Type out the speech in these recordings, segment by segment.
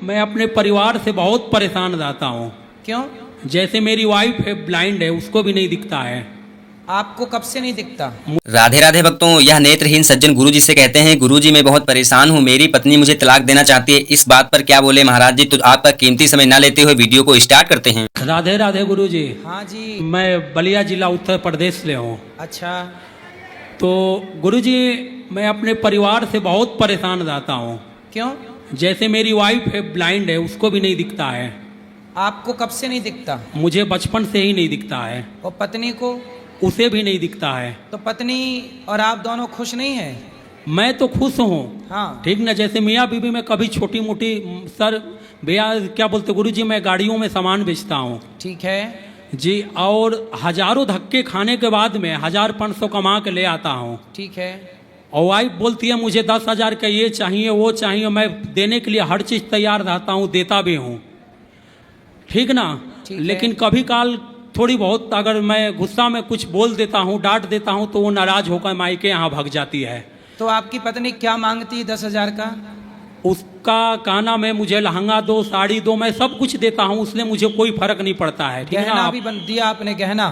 मैं अपने परिवार से बहुत परेशान रहता हूँ। क्यों? जैसे मेरी वाइफ है, ब्लाइंड है, उसको भी नहीं दिखता है। आपको कब से नहीं दिखता? राधे राधे भक्तों, यह नेत्रहीन सज्जन गुरुजी से कहते हैं, गुरुजी मैं बहुत परेशान हूँ, मेरी पत्नी मुझे तलाक देना चाहती है, इस बात पर क्या बोले महाराज जी। तो आपका कीमती समय ना लेते हुए वीडियो को स्टार्ट करते हैं। राधे राधे गुरुजी। हाँ जी। मैं बलिया जिला उत्तर प्रदेश से हूँ। अच्छा। तो गुरुजी मैं अपने परिवार से बहुत परेशान रहता हूँ। क्यों? जैसे मेरी वाइफ है, ब्लाइंड है, उसको भी नहीं दिखता है। आपको कब से नहीं दिखता? मुझे बचपन से ही नहीं दिखता है। और पत्नी को? उसे भी नहीं दिखता है। तो पत्नी और आप दोनों खुश नहीं हैं? मैं तो खुश हूँ। हाँ ठीक ना, जैसे मियाँ बीवी में कभी छोटी मोटी, सर भैया क्या बोलते गुरुजी, मैं गाड़ियों में सामान बेचता हूँ। ठीक है जी, और हजारों धक्के खाने के बाद में 1500 कमा के ले आता हूँ। ठीक है। और वाइफ बोलती है मुझे 10,000 का ये चाहिए वो चाहिए, मैं देने के लिए हर चीज़ तैयार रहता हूँ, देता भी हूँ। ठीक ना। ठीक लेकिन है। कभी काल थोड़ी बहुत अगर मैं गुस्सा में कुछ बोल देता हूँ, डांट देता हूँ, तो वो नाराज होकर मायके यहाँ भाग जाती है। तो आपकी पत्नी क्या मांगती है 10,000 का? उसका कहना में मुझे लहंगा दो, साड़ी दो, मैं सब कुछ देता हूँ, उसने मुझे कोई फर्क नहीं पड़ता है। ठीक है गहना ना। भी बन दिया आपने? गहना?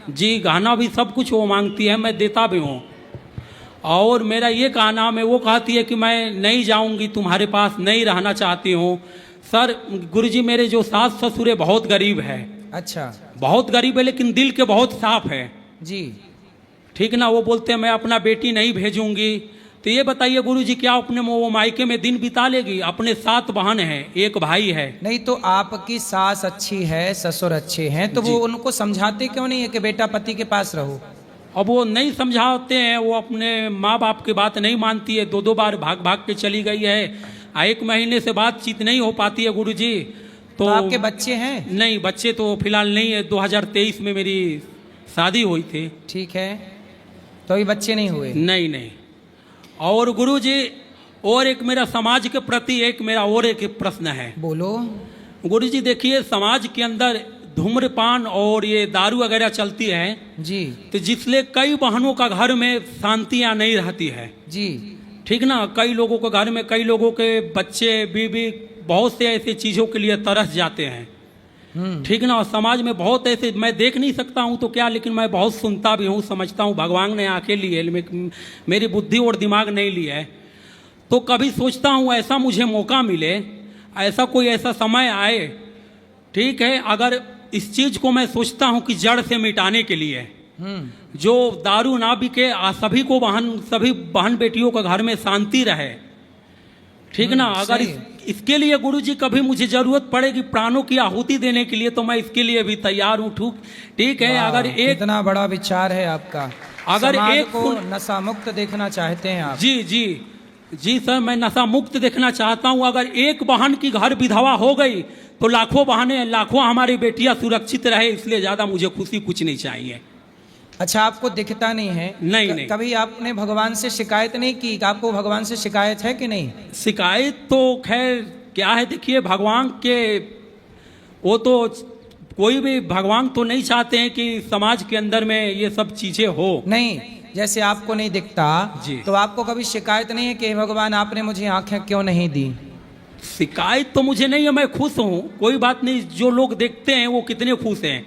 जी, गहना भी सब कुछ वो मांगती है, मैं देता भी हूँ। और मेरा ये कहना में वो कहती है कि मैं नहीं जाऊंगी तुम्हारे पास, नहीं रहना चाहती हूँ। सर गुरुजी मेरे जो सास ससुर है बहुत गरीब है। अच्छा। बहुत गरीब है लेकिन दिल के बहुत साफ है। जी। ठीक ना। वो बोलते हैं मैं अपना बेटी नहीं भेजूंगी। तो ये बताइए गुरुजी क्या अपने वो मायके में दिन बिता लेगी? अपने 7 बहन हैं, 1 भाई है। नहीं तो आपकी सास अच्छी है, ससुर अच्छे हैं, तो वो उनको समझाते क्यों नहीं है कि बेटा पति के पास रहो? अब वो नहीं समझाते हैं, वो अपने माँ बाप की बात नहीं मानती है, 2-2 बार भाग भाग के चली गई है। 1 महीने से बातचीत नहीं हो पाती है गुरुजी। तो आपके बच्चे हैं? नहीं, बच्चे तो फिलहाल नहीं है। 2023 में मेरी शादी हुई थी। ठीक है, तो अभी बच्चे नहीं हुए? नहीं। और गुरुजी और एक मेरा समाज के प्रति एक मेरा और एक प्रश्न है। बोलो। गुरुजी देखिए, समाज के अंदर धूम्रपान और ये दारू वगैरह चलती है जी। तो जिससे कई बहनों का घर में शांतियाँ नहीं रहती है। जी। ठीक ना। कई लोगों के घर में, कई लोगों के बच्चे बीवी बहुत से ऐसी चीज़ों के लिए तरस जाते हैं। ठीक ना। और समाज में बहुत ऐसे, मैं देख नहीं सकता हूँ तो क्या, लेकिन मैं बहुत सुनता भी हूँ, समझता हूँ। भगवान ने आंखें ली है, मेरी बुद्धि और दिमाग नहीं लिया है। तो कभी सोचता हूँ ऐसा मुझे मौका मिले, ऐसा कोई ऐसा समय आए, ठीक है, अगर इस चीज़ को मैं सोचता हूँ कि जड़ से मिटाने के लिए जो दारू ना बिके, सभी बहन बेटियों का घर में शांति रहे। ठीक ना। अगर इसके लिए गुरुजी कभी मुझे जरूरत पड़ेगी प्राणों की आहुति देने के लिए, तो मैं इसके लिए भी तैयार हूँ। ठीक है। अगर एक इतना बड़ा विचार है आपका। अगर समाज एक को नशा मुक्त देखना चाहते हैं आप? जी सर, मैं नशा मुक्त देखना चाहता हूँ। अगर एक बहन की घर विधवा हो गई तो लाखों बहनें, लाखों हमारी बेटियां सुरक्षित रहे, इसलिए ज्यादा मुझे खुशी कुछ नहीं चाहिए। अच्छा, आपको दिखता नहीं है? नहीं। कभी आपने भगवान से शिकायत नहीं की? आपको भगवान से शिकायत है कि नहीं? शिकायत तो खैर क्या है, देखिए भगवान के, वो तो कोई भी भगवान तो नहीं चाहते हैं कि समाज के अंदर में ये सब चीजें हो। नहीं, जैसे आपको नहीं दिखता जी, तो आपको कभी शिकायत नहीं है कि भगवान आपने मुझे आंखें क्यों नहीं दी? शिकायत तो मुझे नहीं है, मैं खुश हूँ, कोई बात नहीं। जो लोग देखते हैं वो कितने खुश हैं।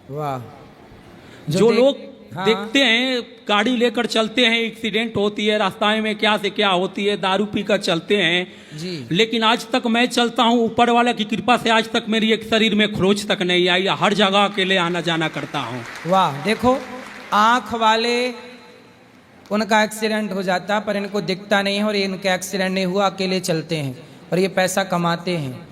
वाह। जो लोग हाँ। देखते हैं, गाड़ी लेकर चलते हैं, एक्सीडेंट होती है, रास्ते में क्या से क्या होती है, दारू पीकर चलते हैं जी। लेकिन आज तक मैं चलता हूँ, ऊपर वाला की कृपा से आज तक मेरी एक शरीर में खरोच तक नहीं आई। हर जगह अकेले आना जाना करता हूँ। वाह। देखो, आंख वाले उनका एक्सीडेंट हो जाता पर इनको दिखता नहीं है, और इनका एक्सीडेंट नहीं हुआ, अकेले चलते हैं और ये पैसा कमाते हैं।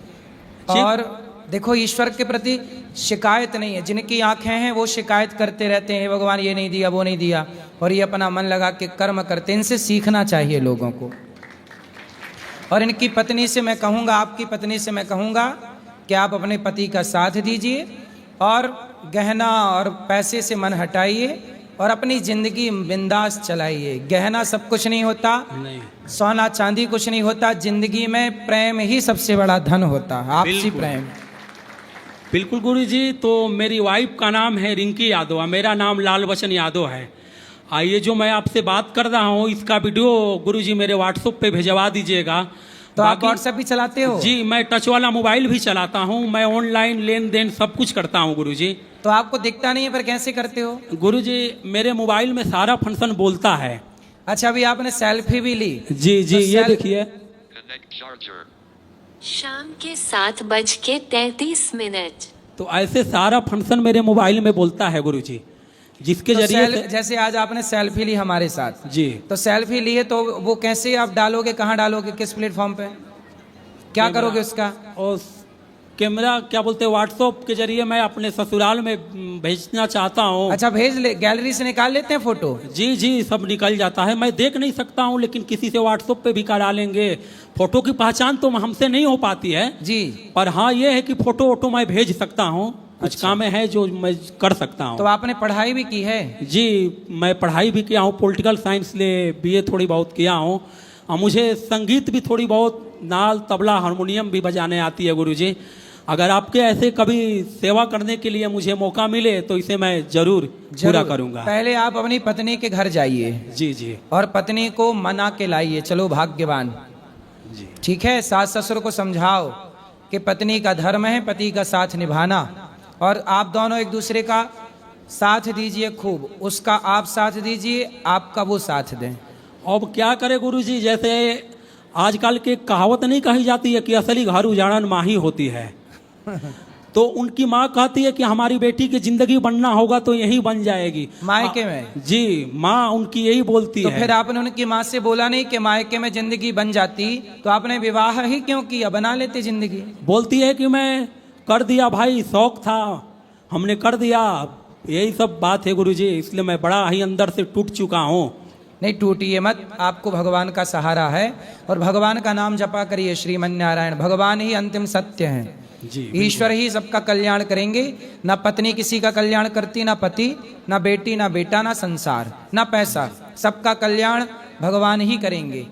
और देखो, ईश्वर के प्रति शिकायत नहीं है। जिनकी आंखें हैं वो शिकायत करते रहते हैं, भगवान ये नहीं दिया, वो नहीं दिया, और ये अपना मन लगा के कर्म करते हैं। इनसे सीखना चाहिए लोगों को। और इनकी पत्नी से मैं कहूँगा, आपकी पत्नी से मैं कहूँगा कि आप अपने पति का साथ दीजिए और गहना और पैसे से मन हटाइए और अपनी जिंदगी बिंदास चलाइए। गहना सब कुछ नहीं होता, नहीं, सोना चांदी कुछ नहीं होता। जिंदगी में प्रेम ही सबसे बड़ा धन होता है, आपसी प्रेम। बिल्कुल गुरुजी। तो मेरी वाइफ का नाम है रिंकी यादव, मेरा नाम लाल बचन यादव है। ये जो मैं आपसे बात कर रहा हूँ, इसका वीडियो गुरुजी मेरे व्हाट्सएप पे भिजवा दीजिएगा। तो आप बाकी- व्हाट्सएप भी चलाते हो? जी, मैं टच वाला मोबाइल भी चलाता हूँ, मैं ऑनलाइन लेन देन सब कुछ करता हूँ गुरुजी। तो आपको दिखता नहीं है, पर कैसे करते हो? गुरुजी मेरे मोबाइल में सारा फंक्शन बोलता है। अच्छा, अभी आपने सेल्फी भी ली। जी जी, तो ये देखिए। शाम के 7:33। तो ऐसे सारा फंक्शन मेरे मोबाइल में बोलता है गुरुजी, जिसके तो जरिए से जैसे आज आपने सेल्फी ली हमारे साथ, जी तो सेल्फी ली है तो वो कैसे आप डालोगे, कहाँ डालोगे, किस प्लेटफॉर्म पे, क्या करोगे उसका? और कैमरा क्या बोलते हैं, व्हाट्सएप के जरिए मैं अपने ससुराल में भेजना चाहता हूँ। अच्छा, भेज ले, गैलरी से निकाल लेते हैं फोटो? जी जी, सब निकल जाता है, मैं देख नहीं सकता हूँ, लेकिन किसी से व्हाट्सएप पे भी करा लेंगे। फोटो की पहचान तो हमसे नहीं हो पाती है जी। पर हाँ ये है कि फोटो वोटो मैं भेज सकता हूँ। कुछ अच्छा। काम है जो मैं कर सकता हूँ। तो आपने पढ़ाई भी की है? जी, मैं पढ़ाई भी किया हूँ, पॉलिटिकल साइंस ले बीए थोड़ी बहुत किया हूँ, और मुझे संगीत भी थोड़ी बहुत, नाल तबला हारमोनियम भी बजाने आती है गुरुजी। अगर आपके ऐसे कभी सेवा करने के लिए मुझे मौका मिले तो इसे मैं जरूर पूरा करूँगा। पहले आप अपनी पत्नी के घर जाइए जी जी और पत्नी को मना के लाइए, चलो भाग्यवान। जी ठीक है, सास ससुर को समझाओ कि पत्नी का धर्म है पति का साथ निभाना, और आप दोनों एक दूसरे का साथ दीजिए खूब, उसका आप साथ दीजिए, आपका वो साथ दें। अब क्या करे गुरुजी, जैसे आजकल की कहावत नहीं कही जाती है कि असली घर उजाड़न माँ ही होती है। तो उनकी माँ कहती है कि हमारी बेटी की जिंदगी बनना होगा तो यही बन जाएगी मायके में। जी, माँ उनकी यही बोलती तो है। फिर आपने उनकी माँ से बोला नहीं कि मायके में जिंदगी बन जाती, तो आपने विवाह ही क्यों किया, बना लेते जिंदगी। बोलती है कि मैं कर दिया भाई, शौक था हमने कर दिया, यही सब बात है गुरुजी, इसलिए मैं बड़ा ही अंदर से टूट चुका हूँ। नहीं टूटिए मत, आपको भगवान का सहारा है, और भगवान का नाम जपा करिए, श्रीमन नारायण। भगवान ही अंतिम सत्य हैं, जी ईश्वर ही सबका कल्याण करेंगे। ना पत्नी किसी का कल्याण करती, ना पति, ना बेटी, ना बेटा, ना संसार, ना पैसा, सबका कल्याण भगवान ही करेंगे।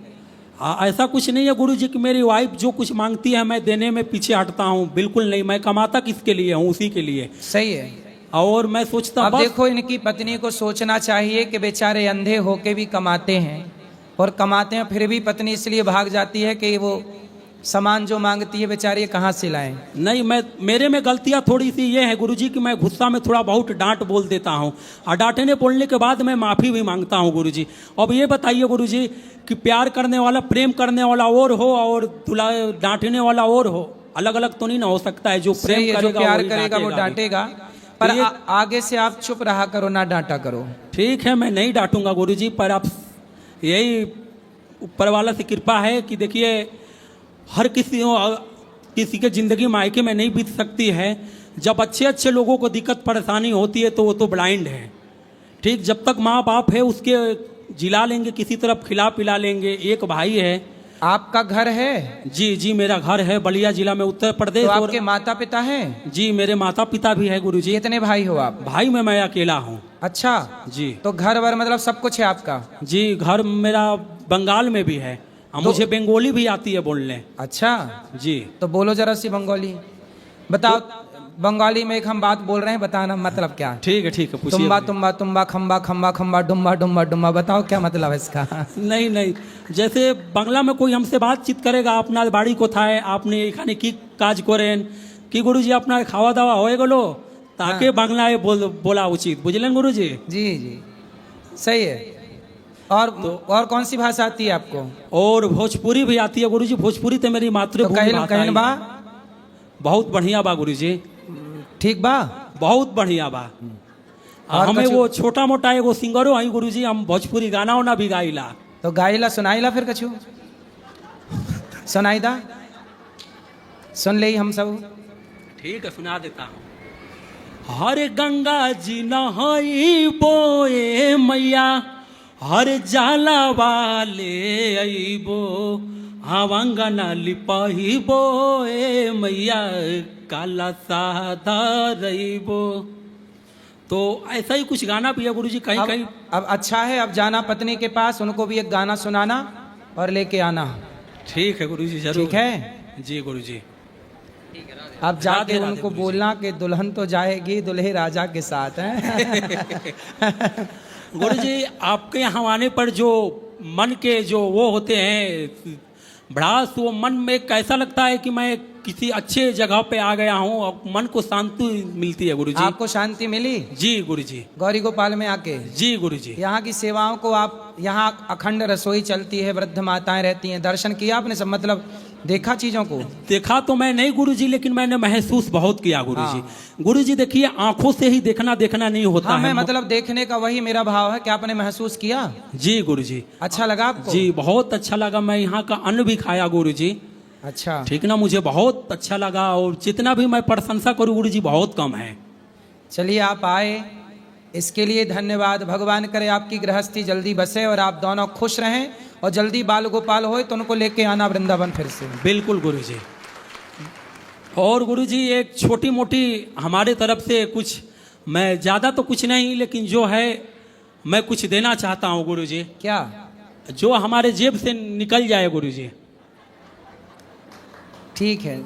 ऐसा कुछ नहीं है गुरुजी कि मेरी वाइफ जो कुछ मांगती है मैं देने में पीछे हटता हूँ, बिल्कुल नहीं। मैं कमाता किसके लिए हूँ, उसी के लिए। सही है। और मैं सोचता अब बस देखो, इनकी पत्नी को सोचना चाहिए कि बेचारे अंधे होके भी कमाते हैं, और कमाते हैं फिर भी पत्नी इसलिए भाग जाती है कि वो सामान जो मांगती है बेचारी कहाँ से लाएं। नहीं, मेरे में गलतियाँ थोड़ी सी ये है गुरुजी कि मैं गुस्सा में थोड़ा बहुत डांट बोल देता हूँ, और डांटने बोलने के बाद मैं माफ़ी भी मांगता हूँ गुरुजी। अब ये बताइए गुरुजी कि प्यार करने वाला, प्रेम करने वाला और हो, और डांटने वाला और हो, अलग अलग तो नहीं ना हो सकता है। जो प्रेम सही है, जो करेगा प्यार वही करेगा वो डांटेगा, पर तो ये- आगे से आप चुप रहा करो, ना डांटा करो। ठीक है, मैं नहीं डांटूंगा गुरुजी, पर आप यही ऊपर वाला से कृपा है कि देखिए हर किसी के ज़िंदगी मायके में नहीं बीत सकती है। जब अच्छे अच्छे लोगों को दिक्कत परेशानी होती है तो वो तो ब्लाइंड है। ठीक, जब तक माँ बाप है उसके जिला लेंगे, किसी तरफ खिला पिला लेंगे। एक भाई है। आपका घर है? जी जी, मेरा घर है बलिया जिला में, उत्तर प्रदेश। तो और आपके माता पिता हैं? जी, मेरे माता पिता भी है गुरुजी। कितने भाई हो आप? भाई में मैं अकेला हूँ। अच्छा, जी तो घर वर मतलब सब कुछ है आपका? जी, घर मेरा बंगाल में भी है, और मुझे बंगाली भी आती है बोलने। अच्छा, जी, तो बोलो जरा सी बंगाली, बताओ। बंगाली में एक हम बात बोल रहे हैं, बताना मतलब क्या। ठीक है पूछिए। तुम्बा तुम्बा तुम्बा खम्बा खम्बा खम्बा डुम्बा डुम्बा डुम्बा, बताओ क्या मतलब है इसका। नहीं नहीं, जैसे बांग्ला में कोई हमसे बातचीत करेगा, अपना बाड़ी कोथाय, आपने एखाने की काज करें कि गुरुजी अपना खावा दावा होए गलो, ताके बांग्लाয় बोला उचित, बुझलेन गुरुजी। जी जी, सही है। और कौन सी भाषा आती है आपको? और भोजपुरी भी आती है गुरुजी। भोजपुरी तो मेरी मातृभूमि भाषा कहन है। बा बहुत बढ़िया बा गुरुजी, ठीक बा, बहुत बढ़िया बा। और हमें कछु- वो छोटा मोटा एगो सिंगरो आई गुरुजी, हम भोजपुरी गाना वाना भी गाइला। तो गाइला सुनाइला फिर कछु सुनाई दा, सुन ले हम सब। ठीक है, सुना देता हूँ। हर गंगा जी नहाई बोए मैया, हर जाला वाले अइबो, आवांगना लिपाही बोए मैया, काला साधा रइबो। तो ऐसा ही कुछ गाना भी है गुरुजी, कहीं कहीं। अब अच्छा है, अब जाना पत्नी के पास, उनको भी एक गाना सुनाना और लेके आना। ठीक है गुरुजी, जरूर। ठीक है जी गुरुजी। अब जाके राधे उनको गुरुजी। बोलना कि दुल्हन तो जाएगी दुल्हे राजा के साथ है। गुरुजी, आपके यहाँ आने पर जो मन के जो वो होते हैं भड़ास वो मन में कैसा लगता है कि मैं किसी अच्छे जगह पे आ गया हूँ और मन को शांति मिलती है गुरुजी। आपको शांति मिली जी गुरुजी। गौरी गोपाल में आके? जी गुरुजी। यहाँ की सेवाओं को आप, यहाँ अखंड रसोई चलती है, वृद्ध माताएं रहती हैं, दर्शन किया आपने सब, मतलब देखा चीजों को? देखा तो मैं नहीं गुरुजी, लेकिन मैंने महसूस बहुत किया गुरुजी। गुरुजी देखिए, आंखों से ही देखना नहीं होता हाँ, है। मैं मतलब देखने का वही मेरा भाव है कि आपने महसूस किया। जी गुरुजी। अच्छा लगा आपको? जी बहुत अच्छा लगा। मैं यहाँ का अन्न भी खाया गुरुजी। अच्छा, ठीक ना, मुझे बहुत अच्छा लगा और जितना भी मैं प्रशंसा करूँ गुरुजी बहुत कम है। चलिए आप आए, इसके लिए धन्यवाद। भगवान करे आपकी गृहस्थी जल्दी बसे और आप दोनों खुश रहें, और जल्दी बाल गोपाल होए तो उनको लेके आना वृंदावन फिर से। बिल्कुल गुरुजी। और गुरुजी एक छोटी मोटी हमारे तरफ से कुछ, मैं ज़्यादा तो कुछ नहीं, लेकिन जो है मैं कुछ देना चाहता हूँ गुरुजी। क्या? जो हमारे जेब से निकल जाए गुरुजी। ठीक है,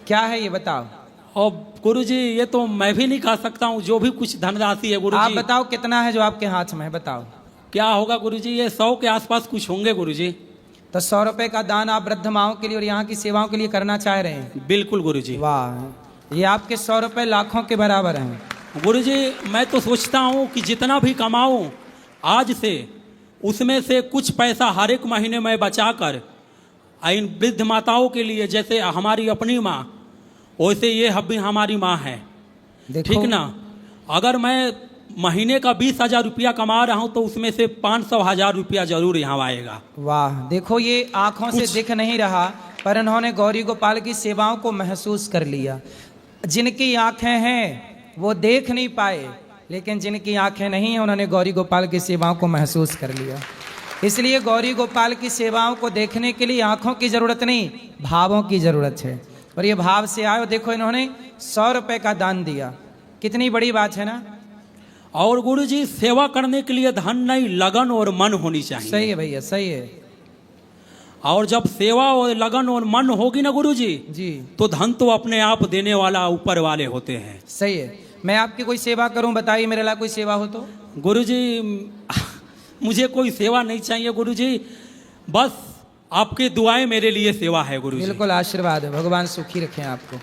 क्या है ये बताओ। और गुरुजी ये तो मैं भी नहीं कह सकता हूँ, जो भी कुछ धनराशि है गुरुजी। आप बताओ कितना है जो आपके हाथ में है, बताओ। क्या होगा गुरुजी? ये 100 के आसपास कुछ होंगे गुरुजी। तो 100 रुपए का दान आप वृद्ध माओं के लिए और यहाँ की सेवाओं के लिए करना चाह रहे हैं? बिल्कुल गुरुजी। वाह, ये आपके 100 रुपए लाखों के बराबर हैं। गुरुजी मैं तो सोचता हूँ कि जितना भी कमाऊँ आज से, उसमें से कुछ पैसा हर एक महीने में बचा कर इन वृद्ध माताओं के लिए, जैसे हमारी अपनी माँ, वैसे ये भी हमारी माँ है। देखो, ठीक ना, अगर मैं महीने का 20,000 रुपया कमा रहा हूँ तो उसमें से 500,000 रुपया जरूर यहाँ आएगा। वाह, देखो ये आंखों से दिख नहीं रहा, पर इन्होंने गौरी गोपाल की सेवाओं को महसूस कर लिया। जिनकी आंखें हैं वो देख नहीं पाए, लेकिन जिनकी आंखें नहीं हैं उन्होंने गौरी गोपाल की सेवाओं को महसूस कर लिया। इसलिए गौरी गोपाल की सेवाओं को देखने के लिए आंखों की जरूरत नहीं, भावों की जरूरत है। और ये भाव से आए, देखो इन्होंने 100 रुपए का दान दिया, कितनी बड़ी बात है ना। और गुरुजी सेवा करने के लिए धन नहीं, लगन और मन होनी चाहिए। सही है भैया, सही है। और जब सेवा और लगन और मन होगी ना गुरुजी जी, तो धन तो अपने आप देने वाला ऊपर वाले होते हैं। सही है। मैं आपकी कोई सेवा करूं, बताइए मेरे लिए कोई सेवा हो तो। गुरुजी मुझे कोई सेवा नहीं चाहिए गुरुजी, बस आपकी दुआएं मेरे लिए सेवा है गुरुजी। बिल्कुल आशीर्वाद है, भगवान सुखी रखें आपको।